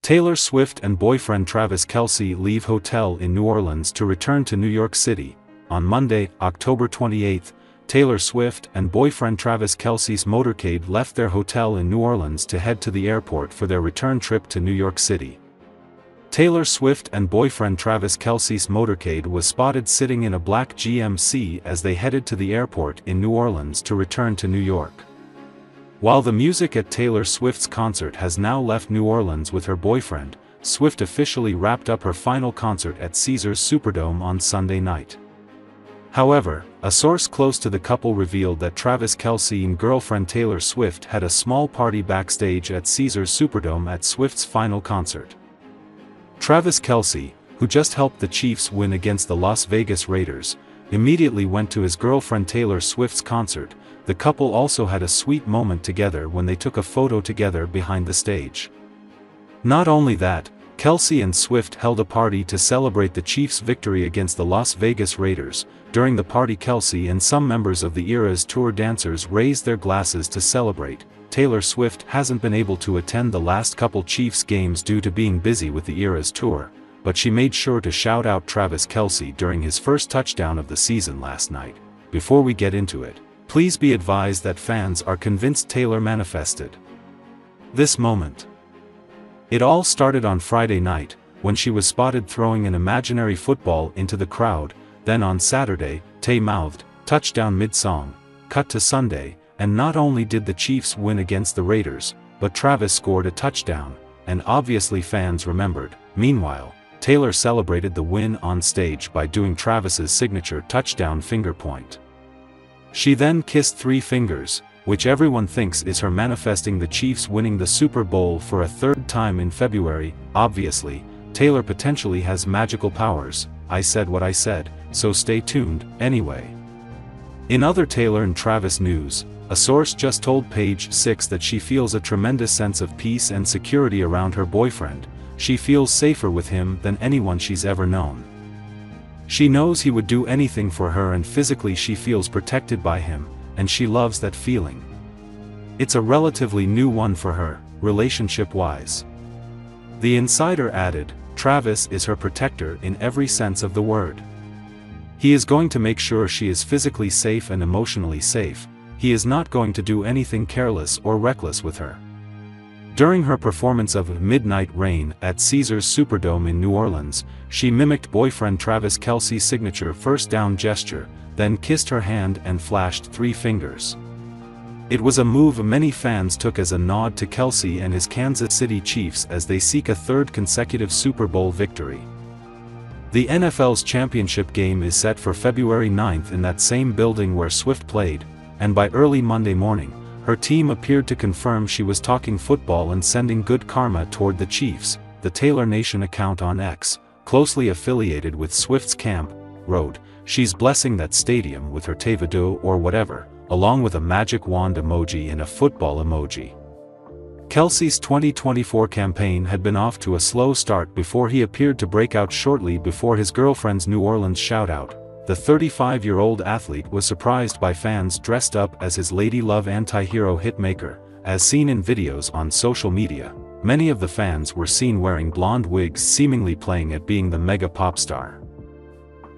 Taylor Swift and boyfriend Travis Kelce leave hotel in New Orleans to return to New York City. On Monday, October 28, Taylor Swift and boyfriend Travis Kelce's motorcade left their hotel in New Orleans to head to the airport for their return trip to New York City. Taylor Swift and boyfriend Travis Kelce's motorcade was spotted sitting in a black GMC as they headed to the airport in New Orleans to return to New York. While the music at Taylor Swift's concert has now left New Orleans with her boyfriend, Swift officially wrapped up her final concert at Caesars Superdome on Sunday night. However, a source close to the couple revealed that Travis Kelce and girlfriend Taylor Swift had a small party backstage at Caesars Superdome at Swift's final concert. Travis Kelce, who just helped the Chiefs win against the Las Vegas Raiders, immediately went to his girlfriend Taylor Swift's concert. The couple also had a sweet moment together when they took a photo together behind the stage. Not only that, Kelce and Swift held a party to celebrate the Chiefs' victory against the Las Vegas Raiders. During the party, Kelce and some members of the Eras Tour dancers raised their glasses to celebrate. Taylor Swift hasn't been able to attend the last couple Chiefs games due to being busy with the Eras Tour, but she made sure to shout out Travis Kelce during his first touchdown of the season last night. Before we get into it, please be advised that fans are convinced Taylor manifested this moment. It all started on Friday night, when she was spotted throwing an imaginary football into the crowd. Then on Saturday, Tay mouthed, "Touchdown" mid-song. Cut to Sunday, and not only did the Chiefs win against the Raiders, but Travis scored a touchdown, and obviously fans remembered. Meanwhile, Taylor celebrated the win on stage by doing Travis's signature touchdown finger point. She then kissed three fingers, which everyone thinks is her manifesting the Chiefs winning the Super Bowl for a third time in February. Obviously, Taylor potentially has magical powers. I said what I said, so stay tuned. Anyway, in other Taylor and Travis news, a source just told Page 6 that she feels a tremendous sense of peace and security around her boyfriend. She feels safer with him than anyone she's ever known. She knows he would do anything for her, and physically she feels protected by him, and she loves that feeling. It's a relatively new one for her, relationship-wise. The insider added, Travis is her protector in every sense of the word. He is going to make sure she is physically safe and emotionally safe. He is not going to do anything careless or reckless with her. During her performance of Midnight Rain at Caesars Superdome in New Orleans, she mimicked boyfriend Travis Kelce's signature first down gesture, then kissed her hand and flashed three fingers. It was a move many fans took as a nod to Kelce and his Kansas City Chiefs as they seek a third consecutive Super Bowl victory. The NFL's championship game is set for February 9th in that same building where Swift played, and by early Monday morning, her team appeared to confirm she was talking football and sending good karma toward the Chiefs. The Taylor Nation account on X, closely affiliated with Swift's camp, wrote, "She's blessing that stadium with her Tevado or whatever," along with a magic wand emoji and a football emoji. Kelce's 2024 campaign had been off to a slow start before he appeared to break out shortly before his girlfriend's New Orleans shoutout. The 35-year-old athlete was surprised by fans dressed up as his lady love anti-hero hitmaker, as seen in videos on social media. Many of the fans were seen wearing blonde wigs, seemingly playing at being the mega pop star.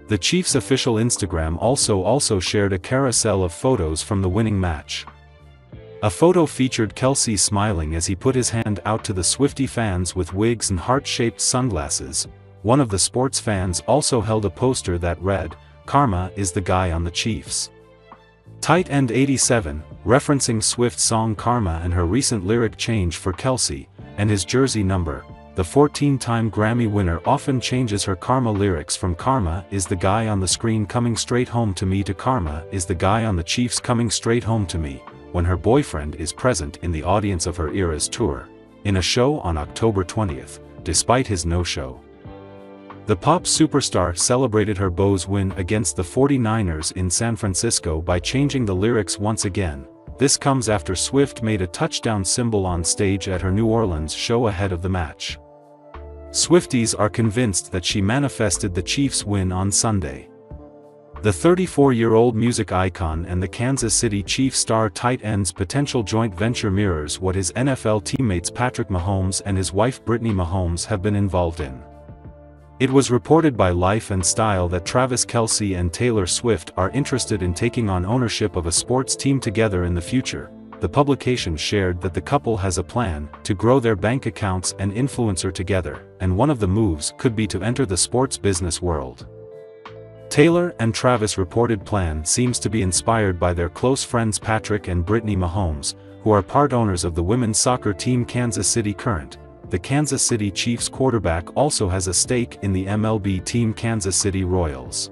The Chiefs' official Instagram also shared a carousel of photos from the winning match. A photo featured Kelce smiling as he put his hand out to the Swiftie fans with wigs and heart-shaped sunglasses. One of the sports fans also held a poster that read, "Karma is the guy on the Chiefs." Tight End 87, referencing Swift's song Karma and her recent lyric change for Kelce, and his jersey number, the 14-time Grammy winner often changes her Karma lyrics from "Karma is the guy on the screen coming straight home to me" to "Karma is the guy on the Chiefs coming straight home to me," when her boyfriend is present in the audience of her Eras Tour, in a show on October 20th, despite his no-show. The pop superstar celebrated her beau's win against the 49ers in San Francisco by changing the lyrics once again. This comes after Swift made a touchdown symbol on stage at her New Orleans show ahead of the match. Swifties are convinced that she manifested the Chiefs' win on Sunday. The 34-year-old music icon and the Kansas City Chiefs star tight end's potential joint venture mirrors what his NFL teammates Patrick Mahomes and his wife Brittany Mahomes have been involved in. It was reported by Life and Style that Travis Kelce and Taylor Swift are interested in taking on ownership of a sports team together in the future. The publication shared that the couple has a plan to grow their bank accounts and influencer together, and one of the moves could be to enter the sports business world. Taylor and Travis' reported plan seems to be inspired by their close friends Patrick and Brittany Mahomes, who are part owners of the women's soccer team Kansas City Current. The Kansas City Chiefs quarterback also has a stake in the MLB team Kansas City Royals.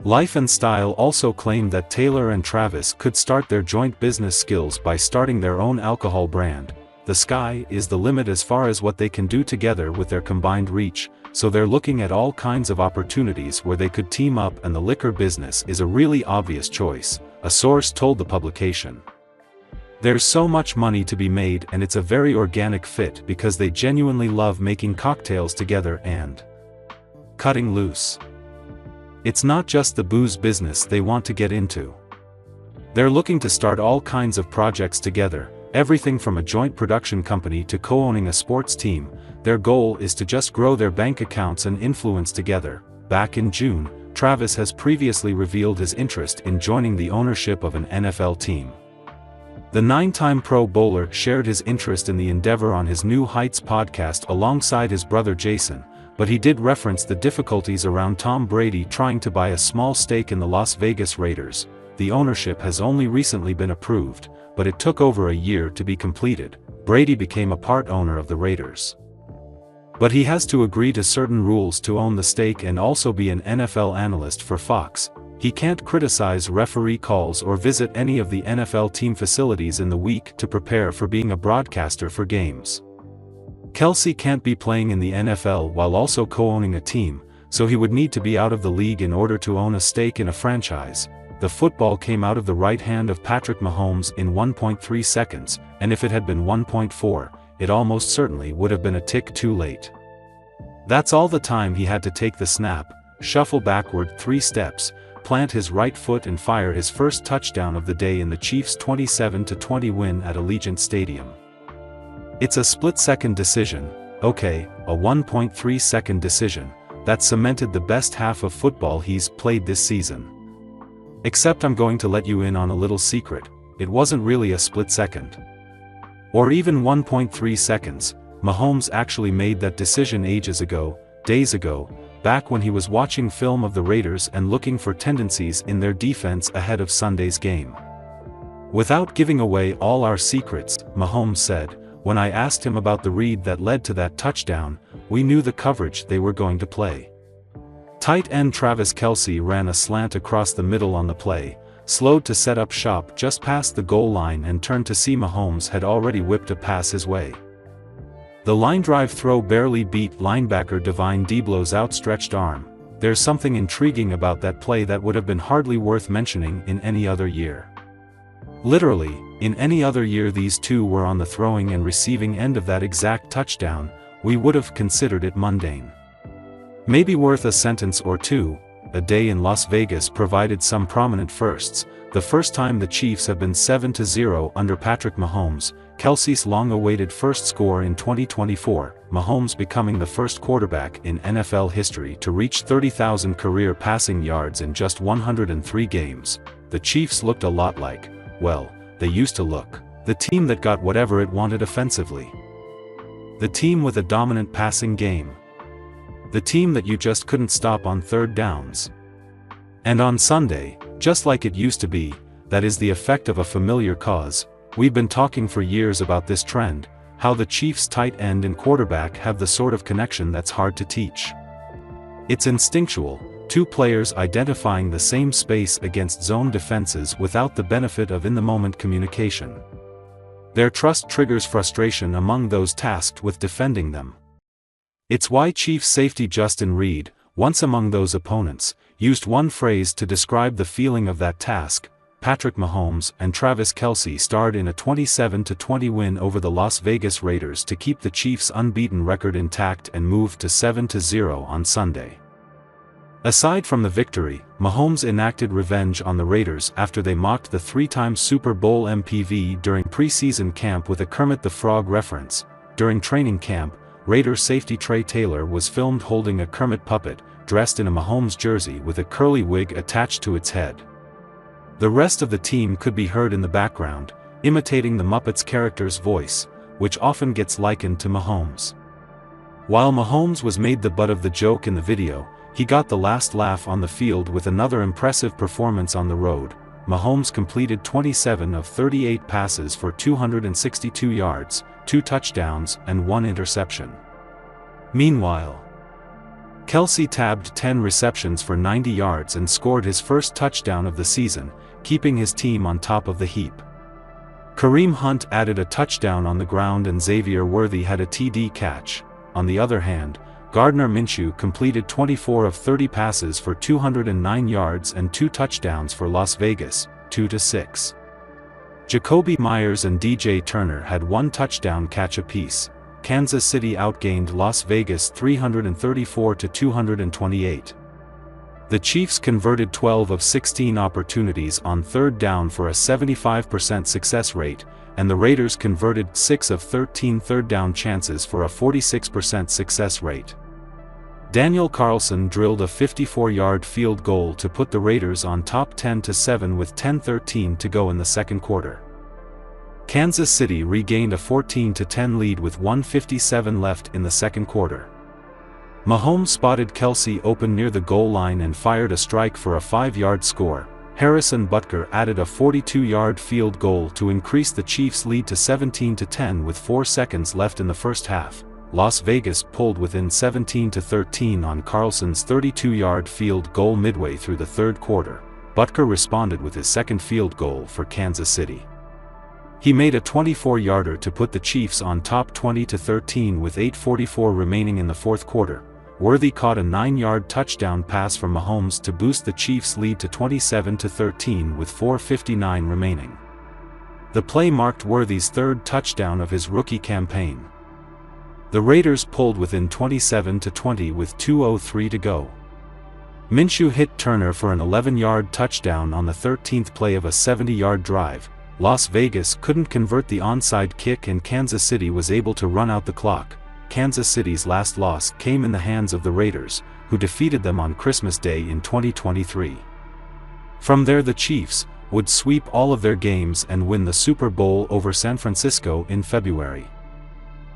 Life and Style also claimed that Taylor and Travis could start their joint business skills by starting their own alcohol brand. The sky is the limit as far as what they can do together with their combined reach, so they're looking at all kinds of opportunities where they could team up, and the liquor business is a really obvious choice, a source told the publication. There's so much money to be made, and it's a very organic fit because they genuinely love making cocktails together and cutting loose. It's not just the booze business they want to get into. They're looking to start all kinds of projects together, everything from a joint production company to co-owning a sports team. Their goal is to just grow their bank accounts and influence together. Back in June, Travis has previously revealed his interest in joining the ownership of an NFL team. The 9-time Pro Bowler shared his interest in the endeavor on his New Heights podcast alongside his brother Jason, but he did reference the difficulties around Tom Brady trying to buy a small stake in the Las Vegas Raiders. The ownership has only recently been approved, but it took over a year to be completed. Brady became a part owner of the Raiders. But he has to agree to certain rules to own the stake and also be an NFL analyst for Fox. He can't criticize referee calls or visit any of the NFL team facilities in the week to prepare for being a broadcaster for games. Kelce can't be playing in the NFL while also co-owning a team, so he would need to be out of the league in order to own a stake in a franchise. The football came out of the right hand of Patrick Mahomes in 1.3 seconds, and if it had been 1.4, it almost certainly would have been a tick too late. That's all the time he had to take the snap, shuffle backward 3 steps, plant his right foot and fire his first touchdown of the day in the Chiefs' 27-20 win at Allegiant Stadium. It's a split-second decision, okay, a 1.3-second decision, that cemented the best half of football he's played this season. Except I'm going to let you in on a little secret, it wasn't really a split second. Or even 1.3 seconds, Mahomes actually made that decision ages ago, days ago, back when he was watching film of the Raiders and looking for tendencies in their defense ahead of Sunday's game. Without giving away all our secrets, Mahomes said, when I asked him about the read that led to that touchdown, we knew the coverage they were going to play. Tight end Travis Kelce ran a slant across the middle on the play, slowed to set up shop just past the goal line and turned to see Mahomes had already whipped a pass his way. The line drive throw barely beat linebacker Divine Deablo's outstretched arm. There's something intriguing about that play that would have been hardly worth mentioning in any other year. Literally, in any other year these two were on the throwing and receiving end of that exact touchdown, we would have considered it mundane. Maybe worth a sentence or two. A day in Las Vegas provided some prominent firsts. The first time the Chiefs have been 7-0 under Patrick Mahomes, Kelce's long-awaited first score in 2024, Mahomes becoming the first quarterback in NFL history to reach 30,000 career passing yards in just 103 games. The Chiefs looked a lot like, well, they used to look, the team that got whatever it wanted offensively. The team with a dominant passing game. The team that you just couldn't stop on third downs. And on Sunday, just like it used to be, that is the effect of a familiar cause. We've been talking for years about this trend, how the Chiefs' tight end and quarterback have the sort of connection that's hard to teach. It's instinctual, two players identifying the same space against zone defenses without the benefit of in-the-moment communication. Their trust triggers frustration among those tasked with defending them. It's why Chiefs safety Justin Reid, once among those opponents, used one phrase to describe the feeling of that task. Patrick Mahomes and Travis Kelce starred in a 27-20 win over the Las Vegas Raiders to keep the Chiefs' unbeaten record intact and move to 7-0 on Sunday. Aside from the victory, Mahomes enacted revenge on the Raiders after they mocked the three-time Super Bowl MVP during preseason camp with a Kermit the Frog reference. During training camp, Raiders safety Trey Taylor was filmed holding a Kermit puppet, dressed in a Mahomes jersey with a curly wig attached to its head. The rest of the team could be heard in the background, imitating the Muppets character's voice, which often gets likened to Mahomes. While Mahomes was made the butt of the joke in the video, he got the last laugh on the field with another impressive performance on the road. Mahomes completed 27 of 38 passes for 262 yards, 2 touchdowns, and 1 interception. Meanwhile, Kelce tabbed 10 receptions for 90 yards and scored his first touchdown of the season, keeping his team on top of the heap. Kareem Hunt added a touchdown on the ground and Xavier Worthy had a TD catch. On the other hand, Gardner Minshew completed 24 of 30 passes for 209 yards and 2 touchdowns for Las Vegas, 2-6. Jacoby Myers and DJ Turner had 1 touchdown catch apiece. Kansas City outgained Las Vegas 334-228. The Chiefs converted 12 of 16 opportunities on third down for a 75% success rate, and the Raiders converted 6 of 13 third down chances for a 46% success rate. Daniel Carlson drilled a 54-yard field goal to put the Raiders on top 10-7 with 10:13 to go in the second quarter. Kansas City regained a 14-10 lead with 1:57 left in the second quarter. Mahomes spotted Kelce open near the goal line and fired a strike for a 5-yard score. Harrison Butker added a 42-yard field goal to increase the Chiefs' lead to 17-10 with 4 seconds left in the first half. Las Vegas pulled within 17-13 on Carlson's 32-yard field goal midway through the third quarter. Butker responded with his second field goal for Kansas City. He made a 24-yarder to put the Chiefs on top 20-13 with 8:44 remaining in the fourth quarter. Worthy caught a 9-yard touchdown pass from Mahomes to boost the Chiefs' lead to 27-13 with 4:59 remaining. The play marked Worthy's third touchdown of his rookie campaign. The Raiders pulled within 27-20 with 2:03 to go. Minshew hit Turner for an 11-yard touchdown on the 13th play of a 70-yard drive. Las Vegas couldn't convert the onside kick and Kansas City was able to run out the clock. Kansas City's last loss came in the hands of the Raiders, who defeated them on Christmas Day in 2023. From there the Chiefs would sweep all of their games and win the Super Bowl over San Francisco in February.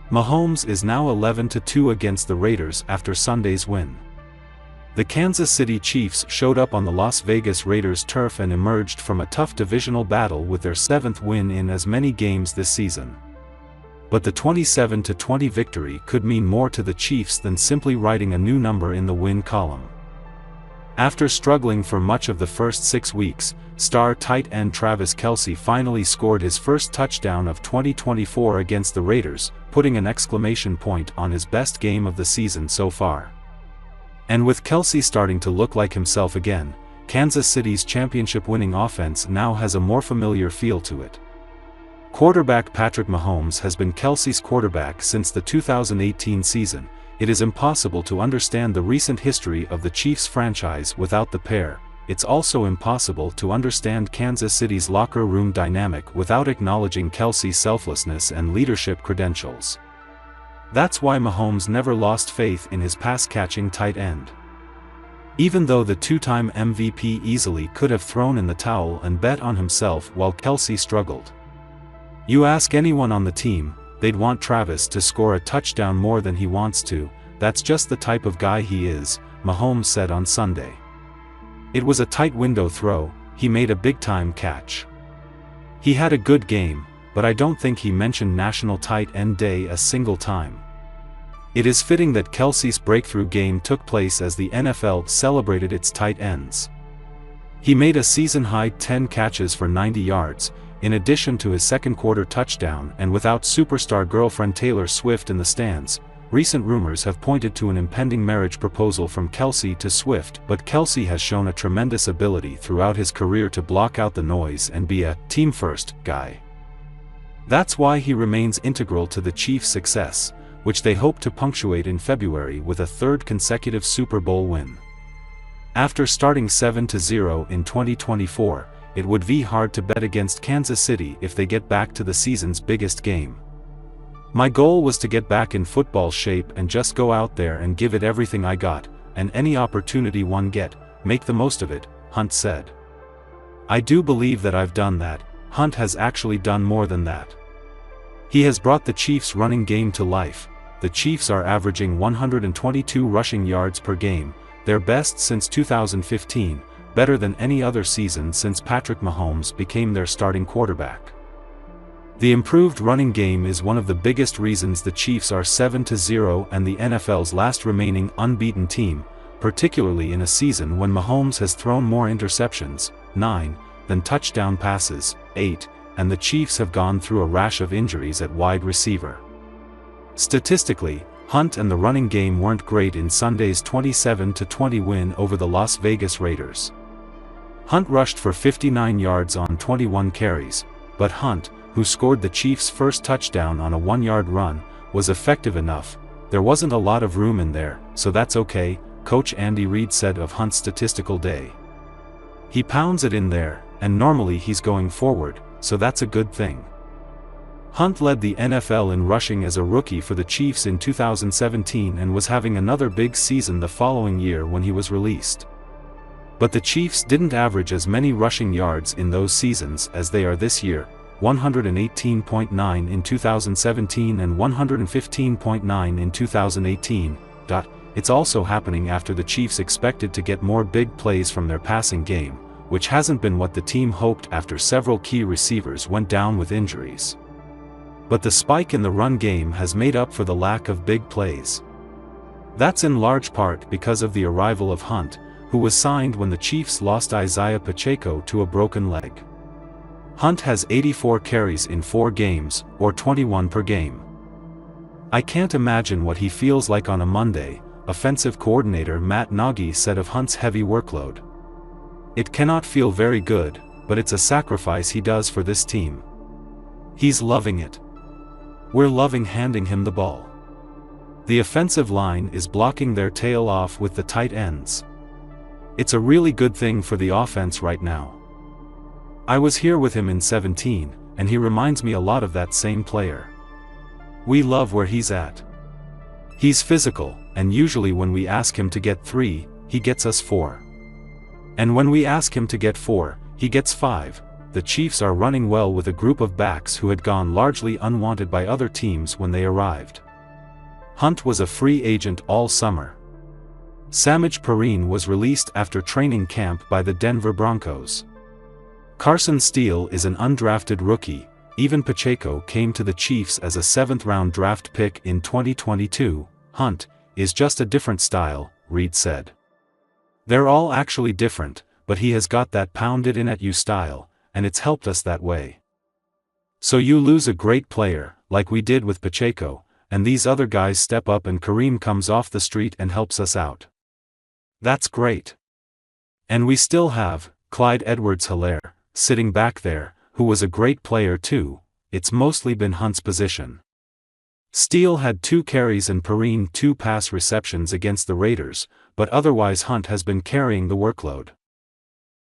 Mahomes is now 11-2 against the Raiders after Sunday's win. The Kansas City Chiefs showed up on the Las Vegas Raiders turf and emerged from a tough divisional battle with their 7th win in as many games this season. But the 27-20 victory could mean more to the Chiefs than simply writing a new number in the win column. After struggling for much of the first 6 weeks, star tight end Travis Kelce finally scored his first touchdown of 2024 against the Raiders, putting an exclamation point on his best game of the season so far. And with Kelce starting to look like himself again, Kansas City's championship-winning offense now has a more familiar feel to it. Quarterback Patrick Mahomes has been Kelce's quarterback since the 2018 season. It is impossible to understand the recent history of the Chiefs franchise without the pair. It's also impossible to understand Kansas City's locker room dynamic without acknowledging Kelce's selflessness and leadership credentials. That's why Mahomes never lost faith in his pass-catching tight end. Even though the two-time MVP easily could have thrown in the towel and bet on himself while Kelce struggled. You ask anyone on the team, they'd want Travis to score a touchdown more than he wants to. That's just the type of guy he is, Mahomes said on Sunday. It was a tight window throw, he made a big-time catch. He had a good game, but I don't think he mentioned National Tight End Day a single time. It is fitting that Kelce's breakthrough game took place as the NFL celebrated its tight ends. He made a season-high 10 catches for 90 yards, in addition to his second-quarter touchdown, and without superstar girlfriend Taylor Swift in the stands. Recent rumors have pointed to an impending marriage proposal from Kelce to Swift, but Kelce has shown a tremendous ability throughout his career to block out the noise and be a team-first guy. That's why he remains integral to the Chiefs' success, which they hope to punctuate in February with a third consecutive Super Bowl win. After starting 7-0 in 2024, it would be hard to bet against Kansas City if they get back to the season's biggest game. My goal was to get back in football shape and just go out there and give it everything I got, and any opportunity one get, make the most of it, Hunt said. I do believe that I've done that. Hunt has actually done more than that. He has brought the Chiefs' running game to life. The Chiefs are averaging 122 rushing yards per game, their best since 2015, better than any other season since Patrick Mahomes became their starting quarterback. The improved running game is one of the biggest reasons the Chiefs are 7-0 and the NFL's last remaining unbeaten team, particularly in a season when Mahomes has thrown more interceptions, 9, than touchdown passes, 8, and the Chiefs have gone through a rash of injuries at wide receiver. Statistically, Hunt and the running game weren't great in Sunday's 27-20 win over the Las Vegas Raiders. Hunt rushed for 59 yards on 21 carries, but Hunt, who scored the Chiefs' first touchdown on a 1-yard run, was effective enough. There wasn't a lot of room in there, so that's okay, Coach Andy Reid said of Hunt's statistical day. He pounds it in there, and normally he's going forward, so that's a good thing. Hunt led the NFL in rushing as a rookie for the Chiefs in 2017 and was having another big season the following year when he was released. But the Chiefs didn't average as many rushing yards in those seasons as they are this year, 118.9 in 2017 and 115.9 in 2018. It's also happening after the Chiefs expected to get more big plays from their passing game, which hasn't been what the team hoped after several key receivers went down with injuries. But the spike in the run game has made up for the lack of big plays. That's in large part because of the arrival of Hunt, who was signed when the Chiefs lost Isaiah Pacheco to a broken leg. Hunt has 84 carries in 4 games, or 21 per game. I can't imagine what he feels like on a Monday, offensive coordinator Matt Nagy said of Hunt's heavy workload. It cannot feel very good, but it's a sacrifice he does for this team. He's loving it. We're loving handing him the ball. The offensive line is blocking their tail off with the tight ends. It's a really good thing for the offense right now. I was here with him in 17, and he reminds me a lot of that same player. We love where he's at. He's physical, and usually when we ask him to get 3, he gets us 4. And when we ask him to get 4, he gets 5. The Chiefs are running well with a group of backs who had gone largely unwanted by other teams when they arrived. Hunt was a free agent all summer. Samaje Perine was released after training camp by the Denver Broncos. Carson Steele is an undrafted rookie. Even Pacheco came to the Chiefs as a 7th-round draft pick in 2022. Hunt is just a different style, Reid said. They're all actually different, but he has got that pound-it-in-at-you style, and it's helped us that way. So you lose a great player, like we did with Pacheco, and these other guys step up and Kareem comes off the street and helps us out. That's great. And we still have Clyde Edwards-Helaire, sitting back there, who was a great player too. It's mostly been Hunt's position. Steele had 2 carries and Perine 2 pass receptions against the Raiders, but otherwise Hunt has been carrying the workload.